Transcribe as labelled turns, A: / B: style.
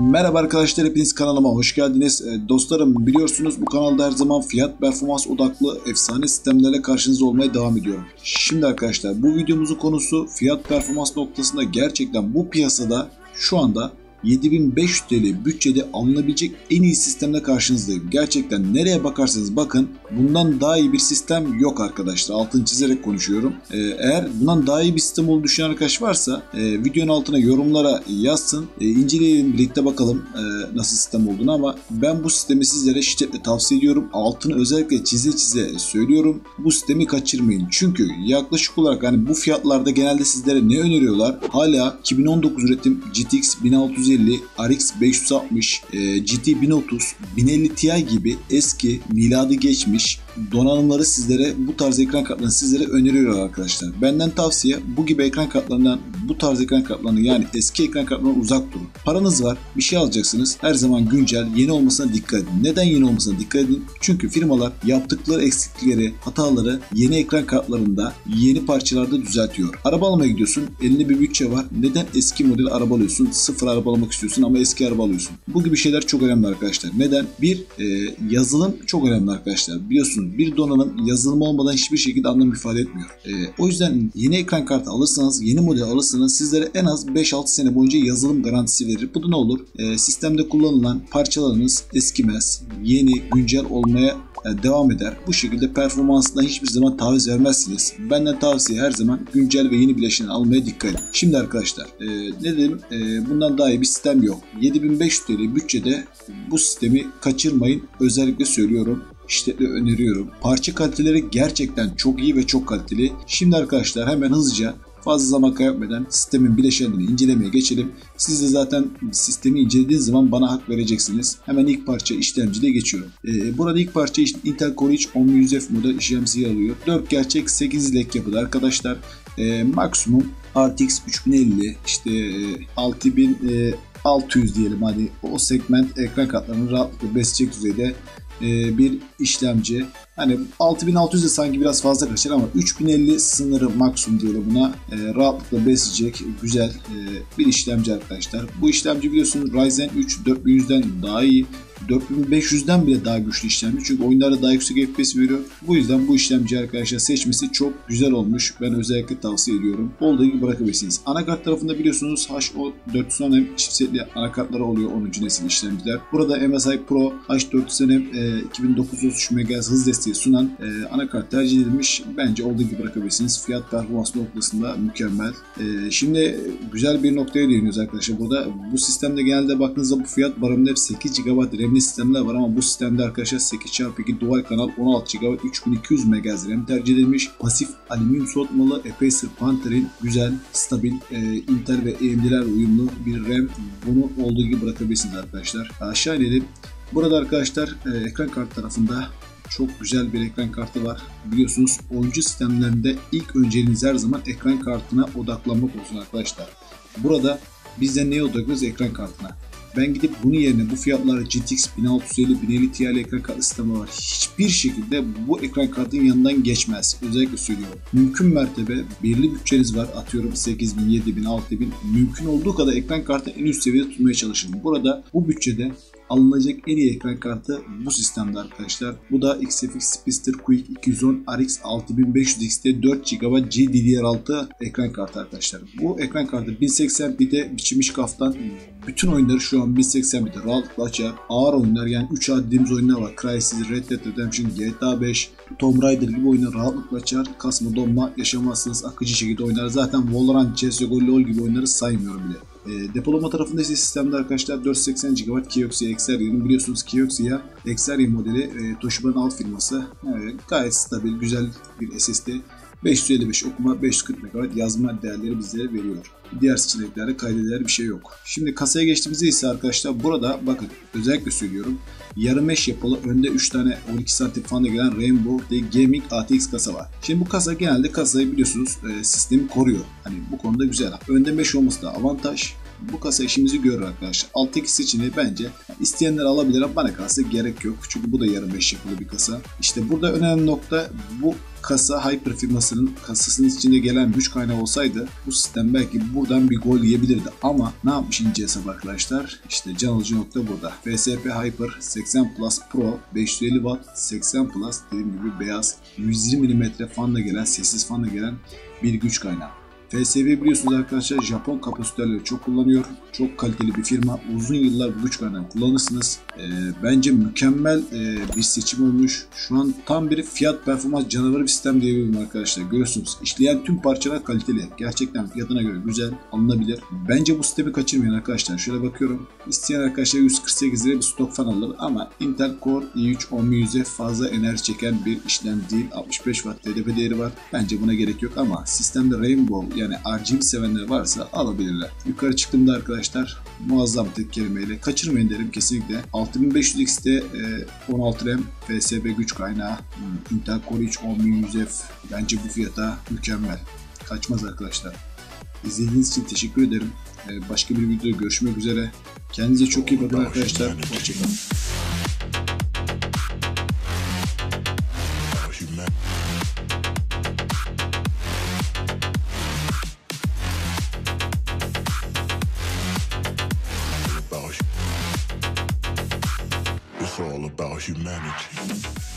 A: Merhaba arkadaşlar, hepiniz kanalıma hoş geldiniz. Dostlarım, biliyorsunuz bu kanalda her zaman fiyat performans odaklı efsane sistemlerle karşınızda olmaya devam ediyorum. Şimdi arkadaşlar, bu videomuzun konusu fiyat performans noktasında gerçekten bu piyasada şu anda 7500 TL bütçede alınabilecek en iyi sistemle karşınızdayım. Gerçekten nereye bakarsanız bakın, bundan daha iyi bir sistem yok arkadaşlar. Altını çizerek konuşuyorum. Eğer bundan daha iyi bir sistem olduğunu düşünen arkadaş varsa videonun altına yorumlara yazsın. İnceleyelim birlikte, bakalım nasıl sistem olduğunu, ama ben bu sistemi sizlere şiddetle tavsiye ediyorum. Altını özellikle çize söylüyorum. Bu sistemi kaçırmayın. Çünkü yaklaşık olarak hani bu fiyatlarda genelde sizlere ne öneriyorlar? Hala 2019 üretim GTX 1650, RX 560, GT 1030, 1050 Ti gibi eski, miladı geçmiş donanımları sizlere, bu tarz ekran kartlarını sizlere öneriyorlar arkadaşlar. Benden tavsiye, bu gibi ekran kartlarından, bu tarz ekran kartlarını, yani eski ekran kartlarından uzak durun. Paranız var, bir şey alacaksınız. Her zaman güncel, yeni olmasına dikkat edin. Neden yeni olmasına dikkat edin? Çünkü firmalar yaptıkları eksiklikleri, hataları yeni ekran kartlarında, yeni parçalarda düzeltiyor. Araba almaya gidiyorsun, elinde bir bütçe var. Neden eski model araba alıyorsun? Sıfır araba almak istiyorsun ama eski araba alıyorsun. Bu gibi şeyler çok önemli arkadaşlar. Neden? Yazılım çok önemli arkadaşlar. Biliyorsunuz bir donanım yazılım olmadan hiçbir şekilde anlam ifade etmiyor. O yüzden yeni ekran kartı alırsanız, yeni model alırsanız sizlere en az 5-6 sene boyunca yazılım garantisi verir. Bu da ne olur? Sistemde kullanılan parçalarınız eskimez, yeni, güncel olmaya devam eder. Bu şekilde performansından hiçbir zaman taviz vermezsiniz. Benden tavsiye, her zaman güncel ve yeni bileşenleri almaya dikkat edin. Şimdi arkadaşlar, ne dedim? Bundan daha iyi bir sistem yok. 7500 TL bütçede bu sistemi kaçırmayın. Özellikle söylüyorum. Şiddetle öneriyorum. Parça kaliteleri gerçekten çok iyi ve çok kaliteli. Şimdi arkadaşlar, hemen hızlıca, fazla zaman kaybetmeden sistemin bileşenlerini incelemeye geçelim. Siz de zaten sistemi incelediğiniz zaman bana hak vereceksiniz. Hemen ilk parça işlemcide geçiyorum. Burada ilk parça Intel Core i3 10100F model işlemcisi alıyor. 4 gerçek 8 dilek yapıda arkadaşlar. Maksimum RTX 3050, işte 6600 diyelim, hadi o segment ekran kartlarını rahatlıkla besleyecek düzeyde bir işlemci. Hani 6600 de sanki biraz fazla kaçar ama 3050 sınırı maksimum diyelim buna. Rahatlıkla besleyecek güzel bir işlemci arkadaşlar. Bu işlemci biliyorsunuz Ryzen 3 4100'den daha iyi. 4500'den bile daha güçlü işlemci. Çünkü oyunlarda daha yüksek FPS veriyor. Bu yüzden bu işlemci arkadaşlar seçmesi çok güzel olmuş. Ben özellikle tavsiye ediyorum. Olduğu gibi bırakabilirsiniz. Anakart tarafında biliyorsunuz H410M chipsetli anakartları oluyor 10. nesil işlemciler. Burada MSI Pro H410M 2933 MHz hız desteği sunan anakart tercih edilmiş. Bence olduğu gibi bırakabilirsiniz. Fiyat performans noktasında mükemmel. Şimdi güzel bir noktaya değiniyoruz arkadaşlar. Burada bu sistemde genelde baktığınızda bu fiyat bareminde hep 8 GB RAM'li sistemler var ama bu sistemde arkadaşlar 8x2 dual kanal 16 GB 3200 MHz RAM tercih edilmiş. Pasif alüminyum soğutmalı Acer Panther'in güzel, stabil, Intel ve AMD'ler uyumlu bir RAM. Bunu olduğu gibi bırakabilirsiniz arkadaşlar. Aşağı inelim. Burada arkadaşlar ekran kartı tarafında çok güzel bir ekran kartı var. Biliyorsunuz oyuncu sistemlerinde ilk önceliğiniz her zaman ekran kartına odaklanmak olsun arkadaşlar. Burada biz de neye odaklanıyoruz? Ekran kartına. Ben gidip bunun yerine bu fiyatlara GTX 1650, 1050 Ti'li ekran kartı sistemi var. Hiçbir şekilde bu ekran kartının yanından geçmez. Özellikle söylüyorum. Mümkün mertebe belirli bütçeniz var. Atıyorum 8000, 7000, 6000. Mümkün olduğu kadar ekran kartını en üst seviyede tutmaya çalışın. Burada bu bütçede alınacak en iyi ekran kartı bu sistemde arkadaşlar. Bu da XFX Speedster Quick 210 RX 6500 XT 4 GB GDDR6 ekran kartı arkadaşlar. Bu ekran kartı 1080p'de biçilmiş kaftan bütün oyunları şu an 1080p'de rahatlıkla açar. Ağır oyunlar, yani 3A dediğimiz oyunlar var. Crysis, Red Dead Redemption, GTA 5, Tomb Raider gibi oyunları rahatlıkla açar. Kasma donma yaşamazsınız. Akıcı şekilde oynar. Zaten Valorant, CSGO, LoL gibi oyunları saymıyorum bile. Depolama tarafında ise sistemde arkadaşlar 480 GB Kioxia Exeria'nın, biliyorsunuz Kioxia Exeria modeli Toshiba'nın alt firması. Gayet stabil, güzel bir SSD. 555 okuma, 540 MB yazma değerleri bizlere veriyor. Diğer seçeneklerde kaydediler bir şey yok. Şimdi kasaya geçtiğimizde ise arkadaşlar, burada bakın özellikle söylüyorum. Yarım mesh yapılı, önde 3 tane 12 santim falan da gelen Rainbow Gaming ATX kasa var. Şimdi bu kasa genelde kasayı biliyorsunuz sistemi koruyor. Hani bu konuda güzel. Önde mesh olması da avantaj. Bu kasa işimizi görür arkadaşlar. Alttaki seçeneği bence isteyenler alabilir ama bana kalsa gerek yok. Çünkü bu da yarı 5 yapılı bir kasa. İşte burada önemli nokta, bu kasa Hyper firmasının kasasının içinde gelen güç kaynağı olsaydı bu sistem belki buradan bir gol yiyebilirdi. Ama ne yapmış ince hesap arkadaşlar? İşte can alıcı nokta burada. FSP Hyper 80 Plus Pro 550 Watt 80 Plus, dediğim gibi beyaz 120 mm fanla gelen, sessiz fanla gelen bir güç kaynağı. FSV biliyorsunuz arkadaşlar, Japon kapasitörleri çok kullanıyor. Çok kaliteli bir firma. Uzun yıllar bu güç kaynağını kullanırsınız. Bence mükemmel bir seçim olmuş. Şu an tam bir fiyat performans canavarı bir sistem diyebilirim arkadaşlar. Görüyorsunuz, işleyen tüm parçalar kaliteli. Gerçekten fiyatına göre güzel, alınabilir. Bence bu sistemi kaçırmayın arkadaşlar. Şöyle bakıyorum. İsteyen arkadaşlar 148 liraya bir stok fan alır ama Intel Core i3 10100'e fazla enerji çeken bir işlemci değil. 65 Watt TDP değeri var. Bence buna gerek yok ama sistemde Rainbow yani RGB sevenler varsa alabilirler. Yukarı çıktığımda arkadaşlar muazzam tek kelimeyle kaçırmayın derim kesinlikle. 6500 XT 16 RAM FSB güç kaynağı, Intel Core i3 10100F bence bu fiyata mükemmel. Kaçmaz arkadaşlar. İzlediğiniz için teşekkür ederim. Başka bir videoda görüşmek üzere. Kendinize çok iyi bakın arkadaşlar. Hoşçakalın.
B: It's all about humanity.